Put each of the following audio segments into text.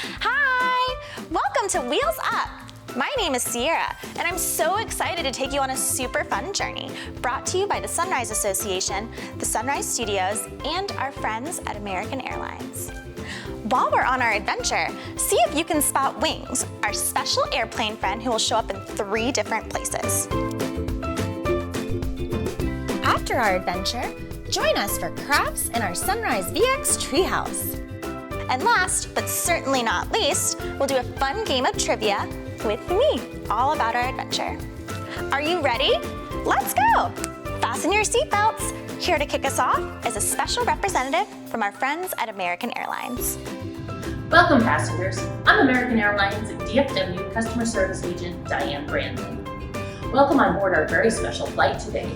Hi! Welcome to Wheels Up! My name is Sierra, and I'm so excited to take you on a super fun journey brought to you by the Sunrise Association, the Sunrise Studios, and our friends at American Airlines. While we're on our adventure, see if you can spot Wings, our special airplane friend who will show up in 3 different places. After our adventure, join us for crafts in our Sunrise VX Treehouse. And last, but certainly not least, we'll do a fun game of trivia with me, all about our adventure. Are you ready? Let's go! Fasten your seatbelts. Here to kick us off is a special representative from our friends at American Airlines. Welcome, passengers. I'm American Airlines DFW Customer Service Agent Diane Brandon. Welcome on board our very special flight today,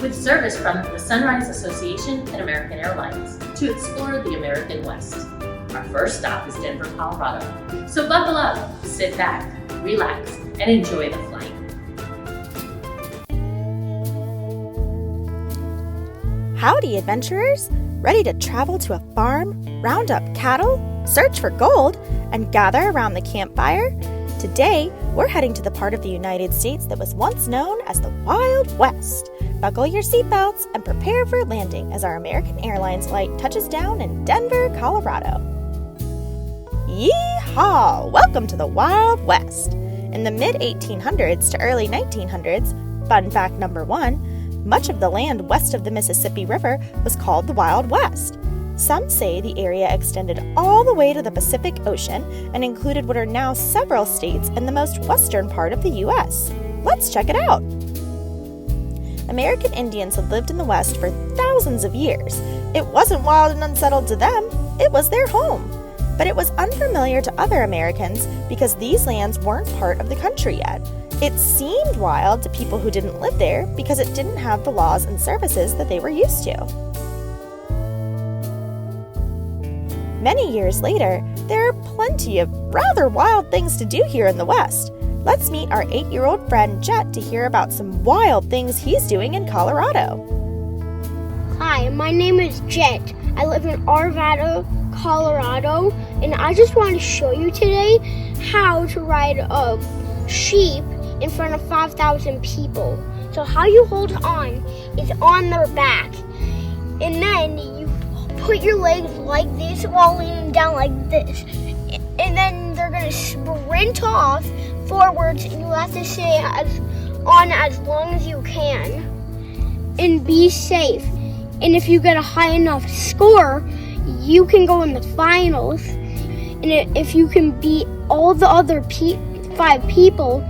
with service from the Sunrise Association and American Airlines to explore the American West. Our first stop is Denver, Colorado. So buckle up, sit back, relax, and enjoy the flight. Howdy, adventurers! Ready to travel to a farm, round up cattle, search for gold, and gather around the campfire? Today, we're heading to the part of the United States that was once known as the Wild West. Buckle your seatbelts and prepare for landing as our American Airlines flight touches down in Denver, Colorado. Yeehaw! Welcome to the Wild West. In the mid-1800s to early 1900s, fun fact number 1, much of the land west of the Mississippi River was called the Wild West. Some say the area extended all the way to the Pacific Ocean and included what are now several states in the most western part of the U.S. Let's check it out. American Indians had lived in the West for thousands of years. It wasn't wild and unsettled to them, it was their home. But it was unfamiliar to other Americans because these lands weren't part of the country yet. It seemed wild to people who didn't live there because it didn't have the laws and services that they were used to. Many years later, there are plenty of rather wild things to do here in the West. Let's meet our 8-year-old friend Jet to hear about some wild things he's doing in Colorado. Hi, my name is Jet. I live in Arvada, Colorado, and I just want to show you today how to ride a sheep in front of 5,000 people. So how you hold on is on their back, and then you put your legs like this while leaning down like this, and then they're going to sprint off forwards, and you have to stay as long as you can and be safe. And if you get a high enough score, you can go in the finals. And if you can beat all the other 5 people,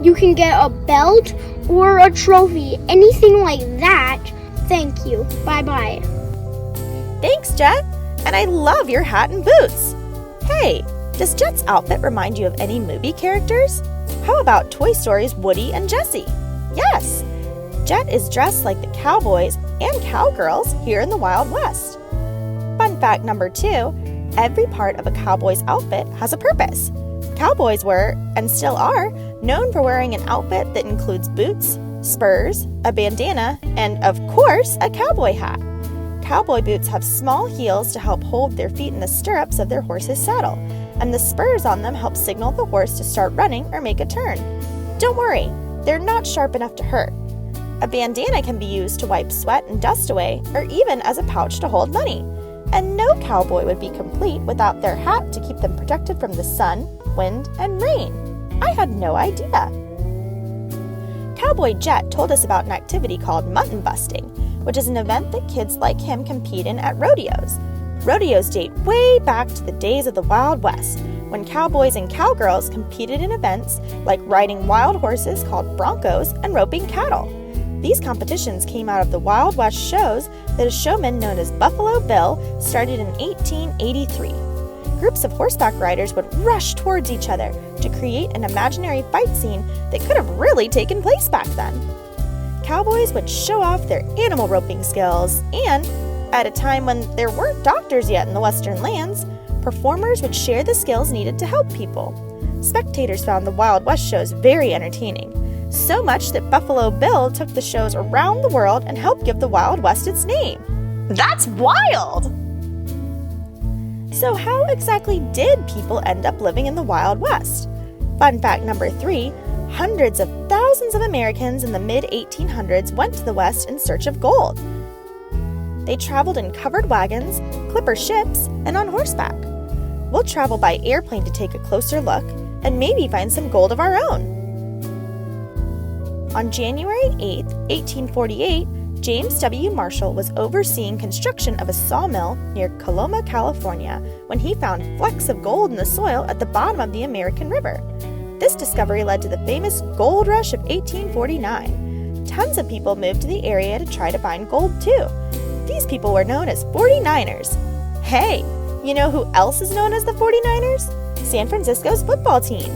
you can get a belt or a trophy, anything like that. Thank you. Bye-bye. Thanks, Jet. And I love your hat and boots. Hey, does Jet's outfit remind you of any movie characters? How about Toy Story's Woody and Jessie? Yes, Jet is dressed like the cowboys and cowgirls here in the Wild West. Fun fact number 2, every part of a cowboy's outfit has a purpose. Cowboys were, and still are, known for wearing an outfit that includes boots, spurs, a bandana, and, of course, a cowboy hat. Cowboy boots have small heels to help hold their feet in the stirrups of their horse's saddle, and the spurs on them help signal the horse to start running or make a turn. Don't worry, they're not sharp enough to hurt. A bandana can be used to wipe sweat and dust away, or even as a pouch to hold money. And no cowboy would be complete without their hat to keep them protected from the sun, wind, and rain. I had no idea. Cowboy Jet told us about an activity called mutton busting, which is an event that kids like him compete in at rodeos. Rodeos date way back to the days of the Wild West, when cowboys and cowgirls competed in events like riding wild horses called broncos and roping cattle. These competitions came out of the Wild West shows that a showman known as Buffalo Bill started in 1883. Groups of horseback riders would rush towards each other to create an imaginary fight scene that could have really taken place back then. Cowboys would show off their animal roping skills, and at a time when there weren't doctors yet in the Western lands, performers would share the skills needed to help people. Spectators found the Wild West shows very entertaining, so much that Buffalo Bill took the shows around the world and helped give the Wild West its name. That's wild! So how exactly did people end up living in the Wild West? Fun fact number 3, hundreds of thousands of Americans in the mid-1800s went to the West in search of gold. They traveled in covered wagons, clipper ships, and on horseback. We'll travel by airplane to take a closer look and maybe find some gold of our own. On January 8, 1848, James W. Marshall was overseeing construction of a sawmill near Coloma, California, when he found flecks of gold in the soil at the bottom of the American River. This discovery led to the famous gold rush of 1849. Tons of people moved to the area to try to find gold too. These people were known as 49ers. Hey, you know who else is known as the 49ers? San Francisco's football team.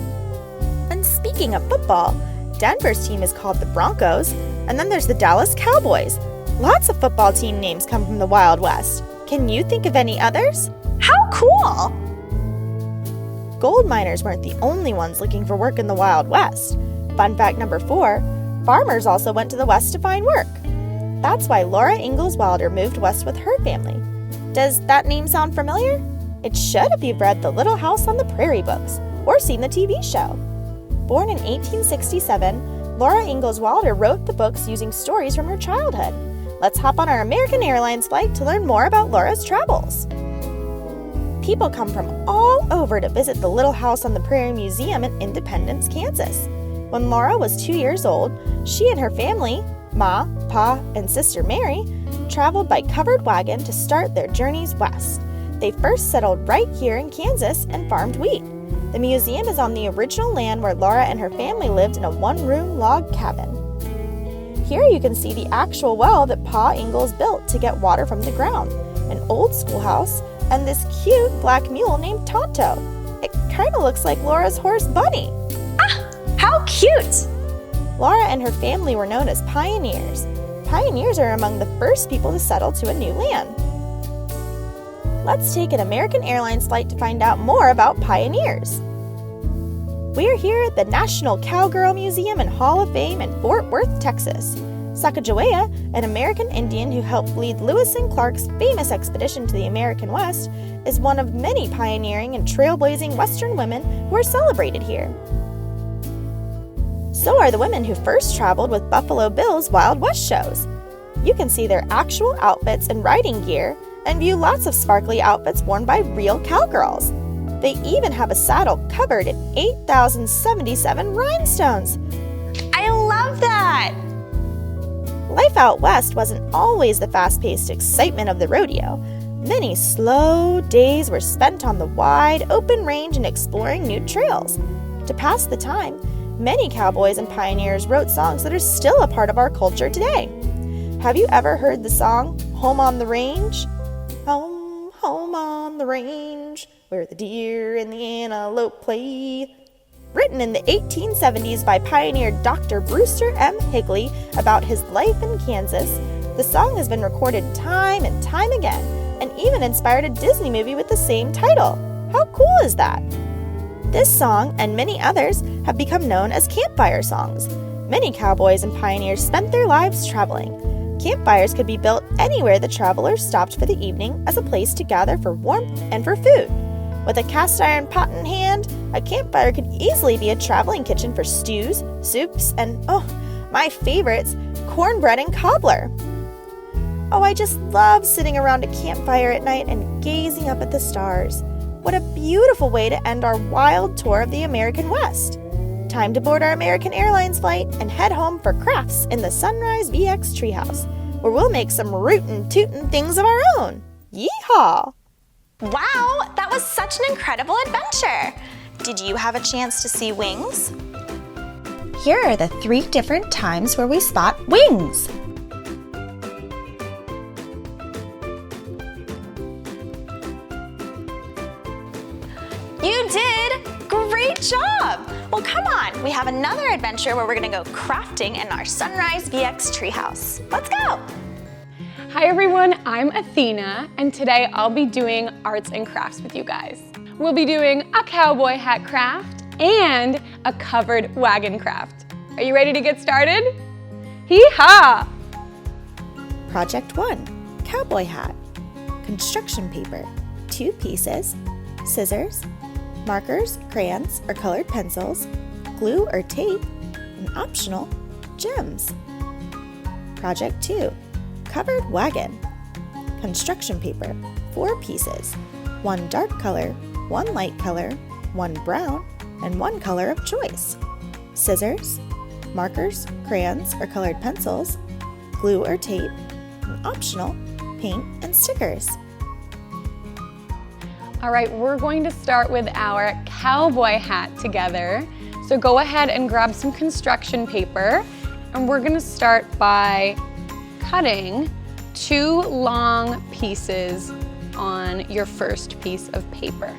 And speaking of football, Denver's team is called the Broncos, and then there's the Dallas Cowboys. Lots of football team names come from the Wild West. Can you think of any others? How cool! Gold miners weren't the only ones looking for work in the Wild West. Fun fact number 4, farmers also went to the West to find work. That's why Laura Ingalls Wilder moved west with her family. Does that name sound familiar? It should if you've read The Little House on the Prairie books or seen the TV show. Born in 1867, Laura Ingalls Wilder wrote the books using stories from her childhood. Let's hop on our American Airlines flight to learn more about Laura's travels. People come from all over to visit the Little House on the Prairie Museum in Independence, Kansas. When Laura was 2 years old, she and her family, Ma, Pa, and sister Mary, traveled by covered wagon to start their journeys west. They first settled right here in Kansas and farmed wheat. The museum is on the original land where Laura and her family lived in a one-room log cabin. Here you can see the actual well that Pa Ingalls built to get water from the ground, an old schoolhouse, and this cute black mule named Tonto. It kind of looks like Laura's horse Bunny. Ah, how cute! Laura and her family were known as pioneers. Pioneers are among the first people to settle to a new land. Let's take an American Airlines flight to find out more about pioneers. We're here at the National Cowgirl Museum and Hall of Fame in Fort Worth, Texas. Sacagawea, an American Indian who helped lead Lewis and Clark's famous expedition to the American West, is one of many pioneering and trailblazing Western women who are celebrated here. So are the women who first traveled with Buffalo Bill's Wild West shows. You can see their actual outfits and riding gear and view lots of sparkly outfits worn by real cowgirls. They even have a saddle covered in 8,077 rhinestones. I love that! Life out west wasn't always the fast-paced excitement of the rodeo. Many slow days were spent on the wide, open range and exploring new trails. To pass the time, many cowboys and pioneers wrote songs that are still a part of our culture today. Have you ever heard the song, Home on the Range? Home, home on the range, where the deer and the antelope play. Written in the 1870s by pioneer Dr. Brewster M. Higley about his life in Kansas, the song has been recorded time and time again, and even inspired a Disney movie with the same title. How cool is that? This song and many others have become known as campfire songs. Many cowboys and pioneers spent their lives traveling. Campfires could be built anywhere the travelers stopped for the evening as a place to gather for warmth and for food. With a cast iron pot in hand, a campfire could easily be a traveling kitchen for stews, soups, and, oh, my favorites, cornbread and cobbler. Oh, I just love sitting around a campfire at night and gazing up at the stars. What a beautiful way to end our wild tour of the American West. Time to board our American Airlines flight and head home for crafts in the Sunrise VX Treehouse, where we'll make some rootin' tootin' things of our own. Yeehaw! Wow, that was such an incredible adventure! Did you have a chance to see wings? Here are the 3 different times where we spot wings. You did! Great job! Well, come on, we have another adventure where we're gonna go crafting in our Sunrise VX Treehouse. Let's go! Hi everyone, I'm Athena, and today I'll be doing arts and crafts with you guys. We'll be doing a cowboy hat craft and a covered wagon craft. Are you ready to get started? Hee-haw! Project 1, cowboy hat. Construction paper, 2 2 pieces, scissors, markers, crayons, or colored pencils, glue or tape, and optional, gems. Project 2, covered wagon. Construction paper, 4 pieces, 1 dark color, 1 light color, 1 brown, and 1 color of choice. Scissors, markers, crayons, or colored pencils, glue or tape, and optional, paint and stickers. All right, we're going to start with our cowboy hat together. So go ahead and grab some construction paper, and we're gonna start by cutting 2 long pieces on your first piece of paper.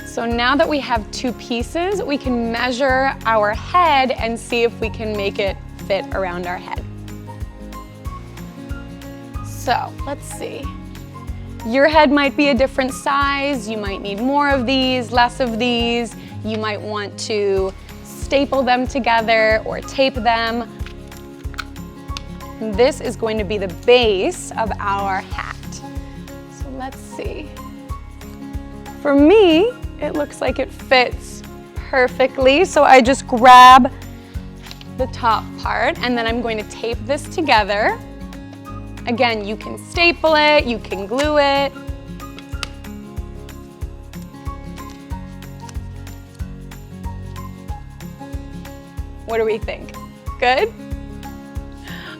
So now that we have 2 pieces, we can measure our head and see if we can make it fit around our head. So let's see. Your head might be a different size. You might need more of these, less of these. You might want to staple them together or tape them. This is going to be the base of our hat. So let's see. For me, it looks like it fits perfectly. So I just grab the top part and then I'm going to tape this together. Again, you can staple it, you can glue it. What do we think? Good?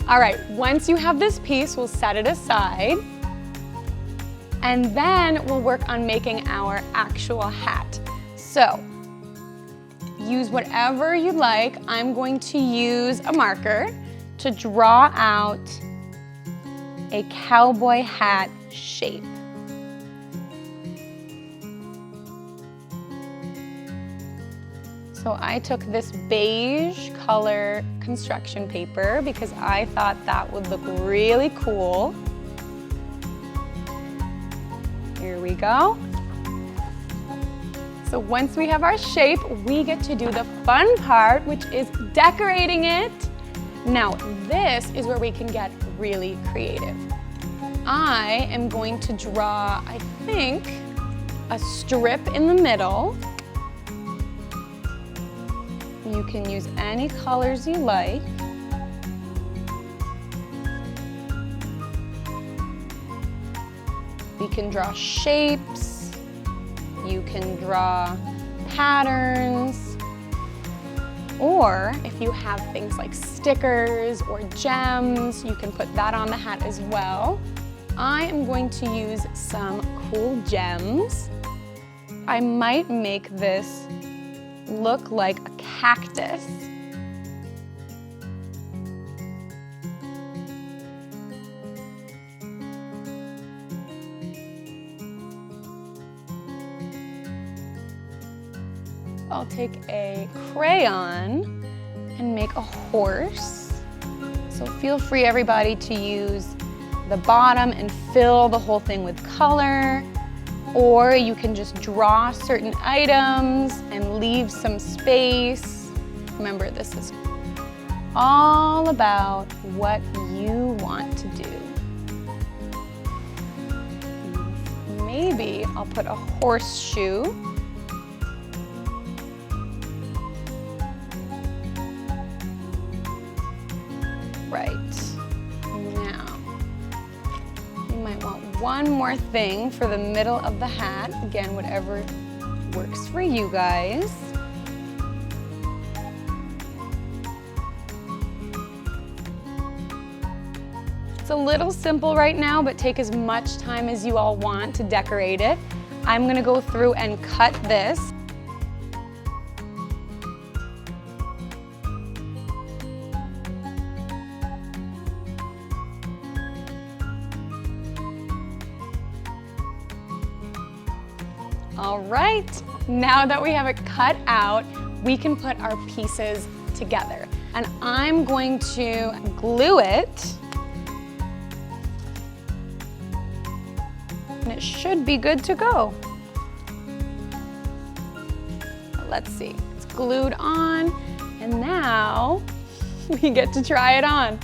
All right, once you have this piece, we'll set it aside. And then we'll work on making our actual hat. So, use whatever you like. I'm going to use a marker to draw out a cowboy hat shape. So I took this beige color construction paper because I thought that would look really cool. Here we go. So once we have our shape, we get to do the fun part, which is decorating it. Now, this is where we can get really creative. I am going to draw, I think, a strip in the middle. You can use any colors you like. You can draw shapes. You can draw patterns. Or if you have things like stickers or gems, you can put that on the hat as well. I am going to use some cool gems. I might make this look like a cactus. I'll take a crayon and make a horse. So feel free, everybody, to use the bottom and fill the whole thing with color, or you can just draw certain items and leave some space. Remember, this is all about what you want to do. Maybe I'll put a horseshoe. Right. Now, you might want one more thing for the middle of the hat. Again, whatever works for you guys. It's a little simple right now, but take as much time as you all want to decorate it. I'm gonna go through and cut this. All right, now that we have it cut out, we can put our pieces together. And I'm going to glue it. And it should be good to go. Let's see, it's glued on. And now we get to try it on.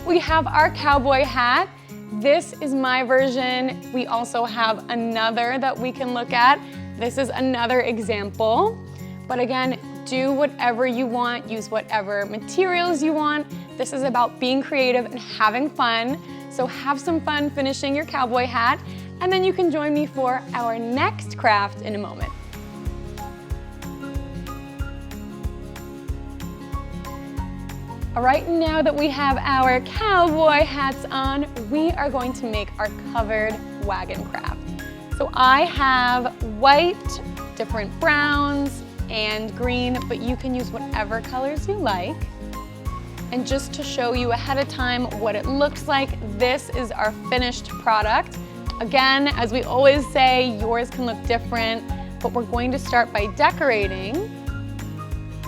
We have our cowboy hat. This is my version. We also have another that we can look at. This is another example. But again, do whatever you want, use whatever materials you want. This is about being creative and having fun. So have some fun finishing your cowboy hat, and then you can join me for our next craft in a moment. All right, now that we have our cowboy hats on, we are going to make our covered wagon craft. So I have white, different browns, and green, but you can use whatever colors you like. And just to show you ahead of time what it looks like, this is our finished product. Again, as we always say, yours can look different, but we're going to start by decorating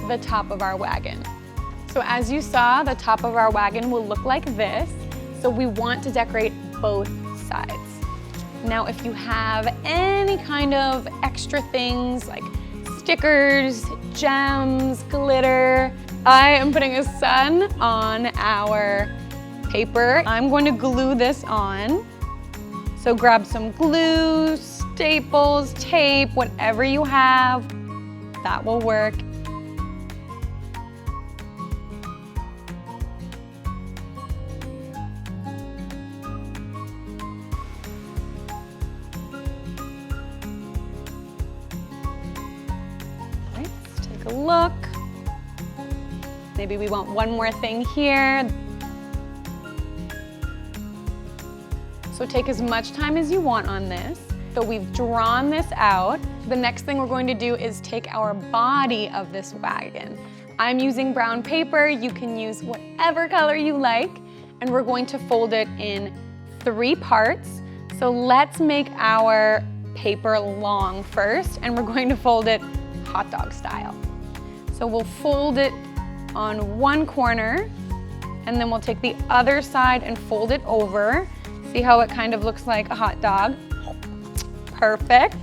the top of our wagon. So as you saw, the top of our wagon will look like this. So we want to decorate both sides. Now, if you have any kind of extra things like stickers, gems, glitter, I am putting a sun on our paper. I'm going to glue this on. So grab some glue, staples, tape, whatever you have, that will work. A look. Maybe we want one more thing here. So take as much time as you want on this. So we've drawn this out. The next thing we're going to do is take our body of this wagon. I'm using brown paper. You can use whatever color you like. And we're going to fold it in 3 parts. So let's make our paper long first, and we're going to fold it hot dog style. So we'll fold it on one corner, and then we'll take the other side and fold it over. See how it kind of looks like a hot dog? Perfect.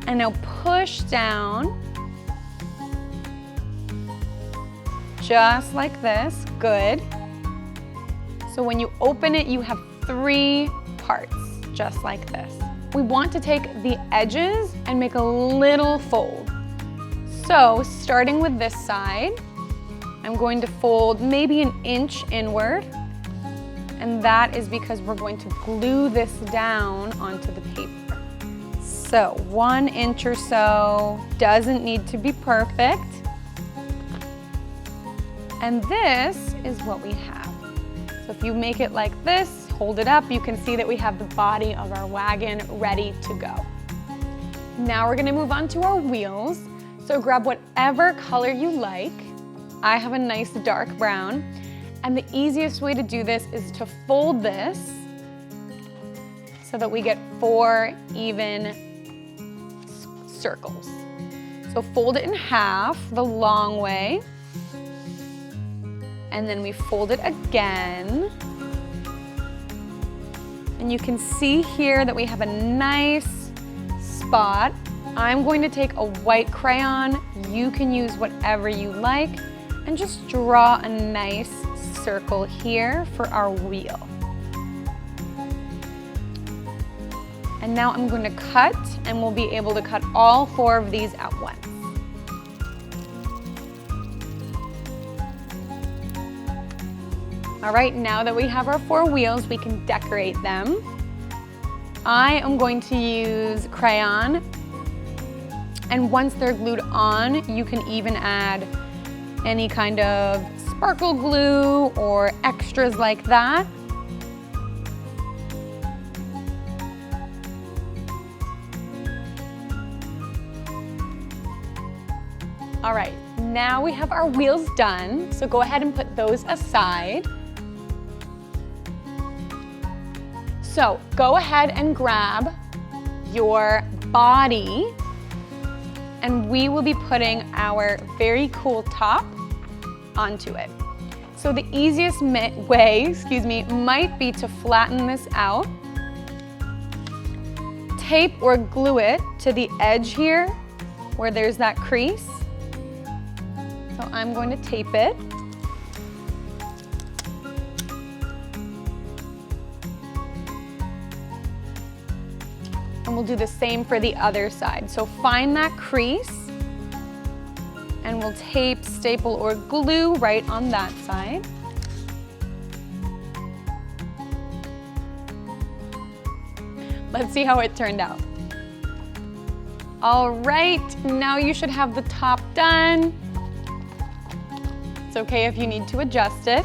And now push down, just like this. Good. So when you open it, you have 3 parts, just like this. We want to take the edges and make a little fold. So starting with this side, I'm going to fold maybe 1 inch inward, and that is because we're going to glue this down onto the paper. So 1 inch or so, doesn't need to be perfect. And this is what we have. So if you make it like this, hold it up, you can see that we have the body of our wagon ready to go. Now we're gonna move on to our wheels. So grab whatever color you like. I have a nice dark brown. And the easiest way to do this is to fold this so that we get 4 even circles. So fold it in half the long way. And then we fold it again. And you can see here that we have a nice spot. I'm going to take a white crayon. You can use whatever you like, and just draw a nice circle here for our wheel. And now I'm going to cut, and we'll be able to cut all 4 of these at once. All right, now that we have our 4 wheels, we can decorate them. I am going to use crayon, and once they're glued on, you can even add any kind of sparkle glue or extras like that. All right, now we have our wheels done, so go ahead and put those aside. So go ahead and grab your body, and we will be putting our very cool top onto it. So the easiest way, might be to flatten this out, tape or glue it to the edge here where there's that crease. So I'm going to tape it. we'll do the same for the other side. So find that crease, and we'll tape, staple, or glue right on that side. Let's see how it turned out. All right, now you should have the top done. It's okay if you need to adjust it.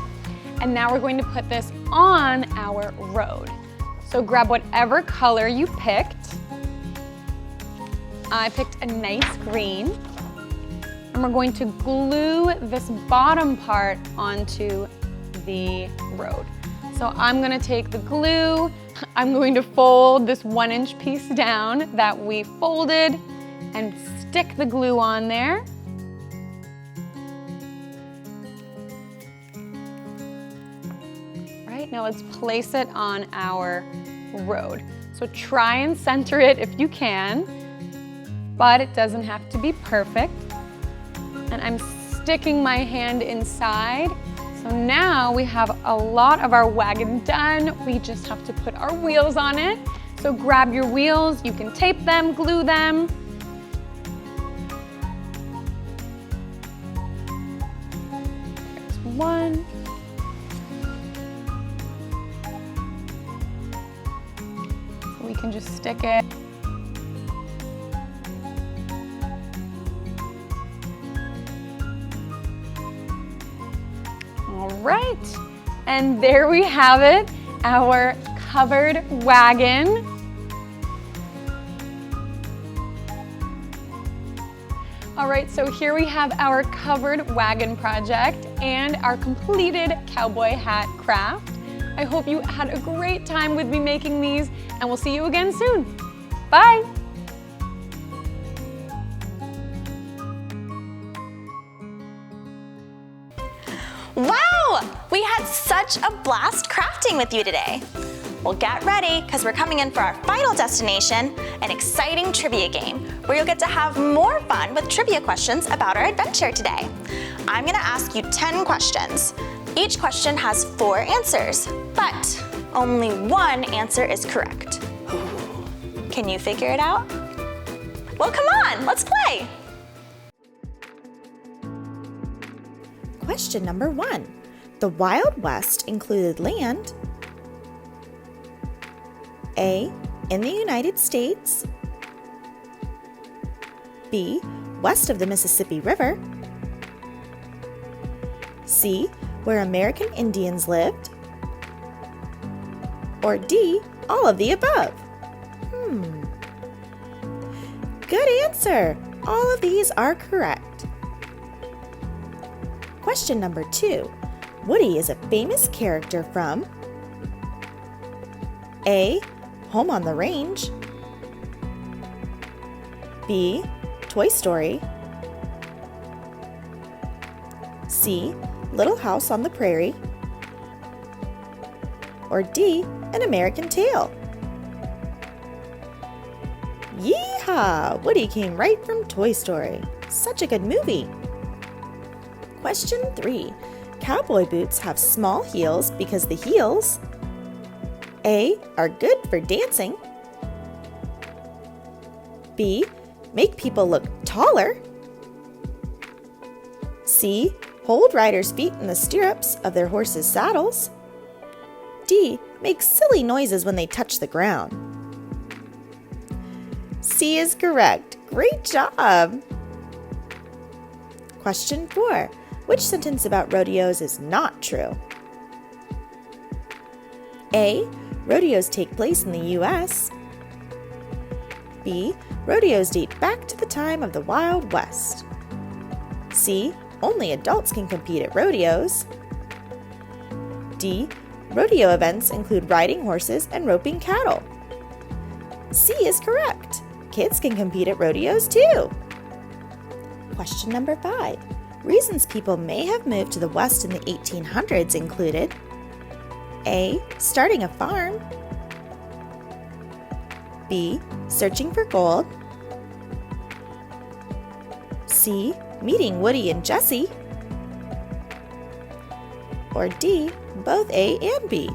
And now we're going to put this on our road. So grab whatever color you picked. I picked a nice green. And we're going to glue this bottom part onto the road. So I'm gonna take the glue, I'm going to fold this 1-inch piece down that we folded and stick the glue on there. Right, now let's place it on our road. So try and center it if you can, but it doesn't have to be perfect. And I'm sticking my hand inside. So now we have a lot of our wagon done. We just have to put our wheels on it. So grab your wheels, you can tape them, glue them. There's one. So we can just stick it. All right, and there we have it, our covered wagon. All right, so here we have our covered wagon project and our completed cowboy hat craft. I hope you had a great time with me making these, and we'll see you again soon. Bye. Wow! We had such a blast crafting with you today. Well, get ready, because we're coming in for our final destination, an exciting trivia game, where you'll get to have more fun with trivia questions about our adventure today. I'm gonna ask you 10 questions. Each question has 4 answers, but only one answer is correct. Can you figure it out? Well, come on, let's play. Question number 1. The Wild West included land A. In the United States, B. West of the Mississippi River, C. Where American Indians lived, or D. All of the above. Good answer! All of these are correct. Question number 2. Woody is a famous character from A. Home on the Range, B. Toy Story, C. Little House on the Prairie, or D. An American Tail. Yeehaw! Woody came right from Toy Story. Such a good movie. Question 3. Cowboy boots have small heels because the heels A. Are good for dancing, B. Make people look taller, C. Hold riders' feet in the stirrups of their horses' saddles, D. Make silly noises when they touch the ground. C is correct. Great job! Question 4. Which sentence about rodeos is not true? A. Rodeos take place in the U.S. B. Rodeos date back to the time of the Wild West. C. Only adults can compete at rodeos. D. Rodeo events include riding horses and roping cattle. C is correct. Kids can compete at rodeos too. Question number 5. Reasons people may have moved to the West in the 1800s included A. Starting a farm, B. Searching for gold, C. Meeting Woody and Jessie, or D. Both A and B.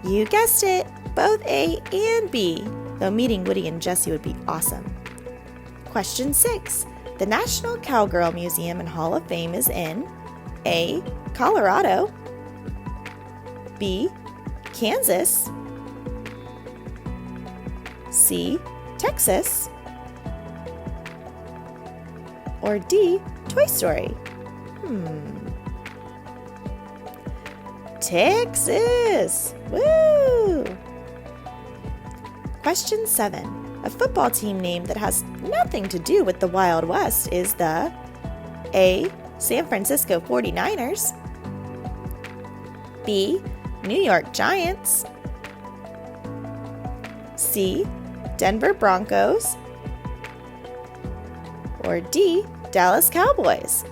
You guessed it! both A and B, though meeting Woody and Jessie would be awesome. Question 6. The National Cowgirl Museum and Hall of Fame is in A. Colorado, B. Kansas, C. Texas, or D. Toy Story? Texas! Woo! Question 7. A football team name that has nothing to do with the Wild West is the A. San Francisco 49ers, B. New York Giants, C. Denver Broncos, or D. Dallas Cowboys?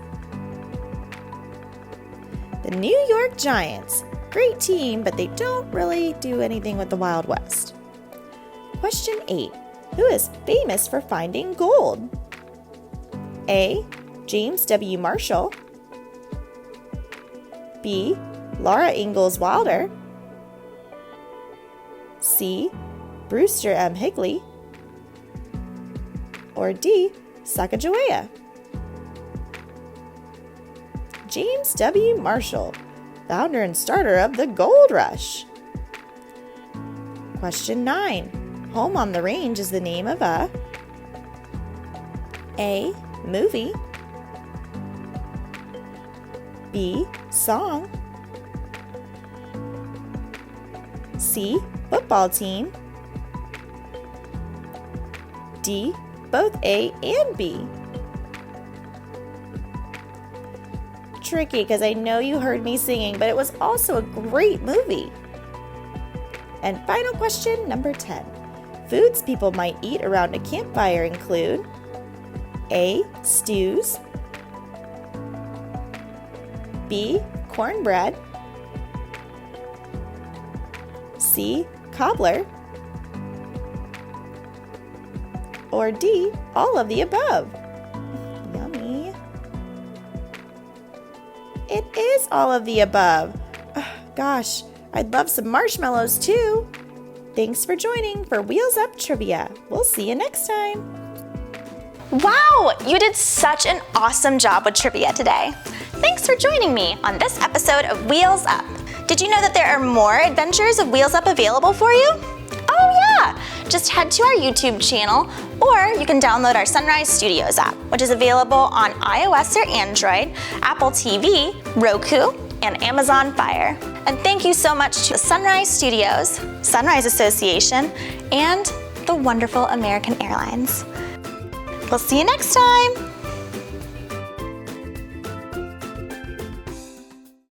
The New York Giants. Great team, but they don't really do anything with the Wild West. Question 8. Who is famous for finding gold? A. James W. Marshall, B. Laura Ingalls Wilder, C. Brewster M. Higley, or D. Sacagawea? James W. Marshall, founder and starter of the Gold Rush. Question 9. Home on the Range is the name of a movie, B. Song, C. Football team, D. Both A and B? Tricky, because I know you heard me singing, but it was also a great movie. And final question, number 10. Foods people might eat around a campfire include A. Stews, B. Cornbread, C. Cobbler, or D. All of the above? Yummy. It is all of the above. Gosh, I'd love some marshmallows too. Thanks for joining for Wheels Up Trivia. We'll see you next time. Wow, you did such an awesome job with trivia today. Thanks for joining me on this episode of Wheels Up. Did you know that there are more adventures of Wheels Up available for you? Oh yeah, just head to our YouTube channel, or you can download our Sunrise Studios app, which is available on iOS or Android, Apple TV, Roku, and Amazon Fire. And thank you so much to the Sunrise Studios, Sunrise Association, and the wonderful American Airlines. We'll see you next time.